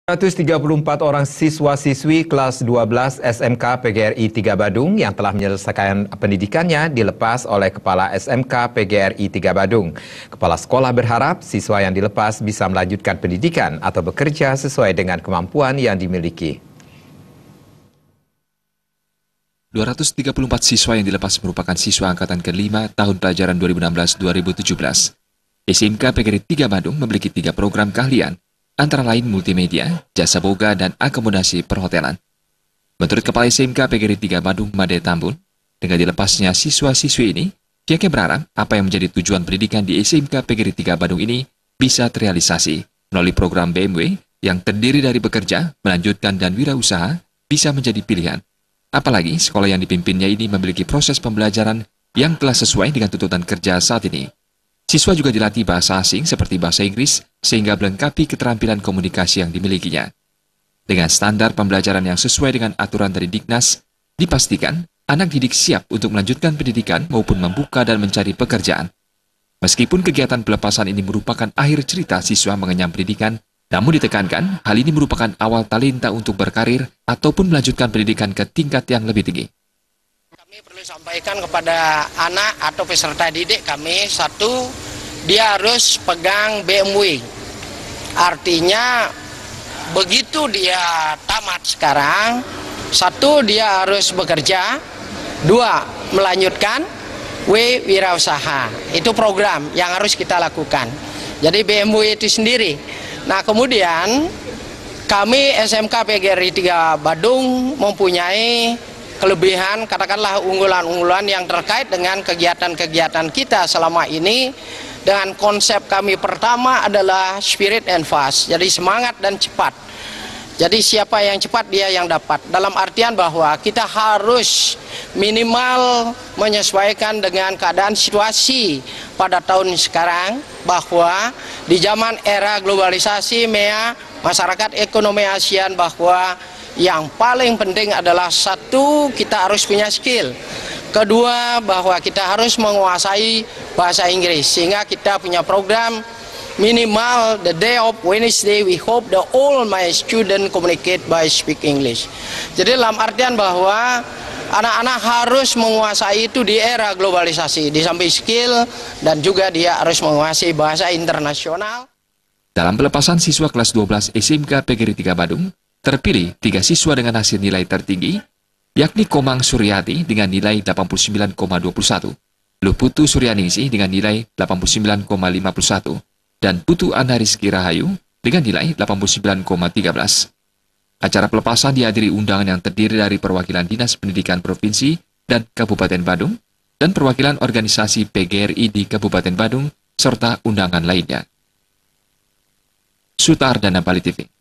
134 orang siswa-siswi kelas 12 SMK PGRI 3 Badung yang telah menyelesaikan pendidikannya dilepas oleh Kepala SMK PGRI 3 Badung. Kepala sekolah berharap siswa yang dilepas bisa melanjutkan pendidikan atau bekerja sesuai dengan kemampuan yang dimiliki. 234 siswa yang dilepas merupakan siswa angkatan ke-5 tahun pelajaran 2016-2017. SMK PGRI 3 Badung memiliki 3 program keahlian, antara lain multimedia, jasa boga, dan akomodasi perhotelan. Menurut Kepala SMK PGRI 3 Badung, Made Tambun, dengan dilepasnya siswa-siswi ini, pihaknya berharap apa yang menjadi tujuan pendidikan di SMK PGRI 3 Badung ini bisa terrealisasi melalui program BMW yang terdiri dari bekerja, melanjutkan, dan wirausaha bisa menjadi pilihan. Apalagi sekolah yang dipimpinnya ini memiliki proses pembelajaran yang telah sesuai dengan tuntutan kerja saat ini. Siswa juga dilatih bahasa asing seperti bahasa Inggris sehingga melengkapi keterampilan komunikasi yang dimilikinya. Dengan standar pembelajaran yang sesuai dengan aturan dari Diknas, dipastikan anak didik siap untuk melanjutkan pendidikan maupun membuka dan mencari pekerjaan. Meskipun kegiatan pelepasan ini merupakan akhir cerita siswa mengenyam pendidikan, namun ditekankan hal ini merupakan awal talenta untuk berkarir ataupun melanjutkan pendidikan ke tingkat yang lebih tinggi. Kami perlu sampaikan kepada anak atau peserta didik kami, satu, dia harus pegang BMW. Artinya begitu dia tamat sekarang, satu, dia harus bekerja, dua, melanjutkan wirausaha. Itu program yang harus kita lakukan. Jadi BMW itu sendiri. Nah, kemudian kami SMK PGRI 3 Badung mempunyai kelebihan, katakanlah unggulan-unggulan yang terkait dengan kegiatan-kegiatan kita selama ini. Dengan konsep kami pertama adalah spirit and fast, jadi semangat dan cepat. Jadi siapa yang cepat dia yang dapat. Dalam artian bahwa kita harus minimal menyesuaikan dengan keadaan situasi pada tahun sekarang, bahwa di zaman era globalisasi masyarakat ekonomi ASEAN, bahwa yang paling penting adalah satu, kita harus punya skill. Kedua, bahwa kita harus menguasai bahasa Inggris. Sehingga kita punya program minimal the day of Wednesday, we hope the all my student communicate by speak English. Jadi dalam artian bahwa anak-anak harus menguasai itu di era globalisasi. Di samping skill dan juga dia harus menguasai bahasa internasional. Dalam pelepasan siswa kelas 12 SMK PGRI 3 Badung, terpilih 3 siswa dengan hasil nilai tertinggi, yakni Komang Suryati dengan nilai 89,21, Luputu Suryaningsih dengan nilai 89,51, dan Putu Ana Rizky Rahayu dengan nilai 89,13. Acara pelepasan dihadiri undangan yang terdiri dari perwakilan Dinas Pendidikan Provinsi dan Kabupaten Badung, dan perwakilan organisasi PGRI di Kabupaten Badung, serta undangan lainnya. Sutardana Bali TV.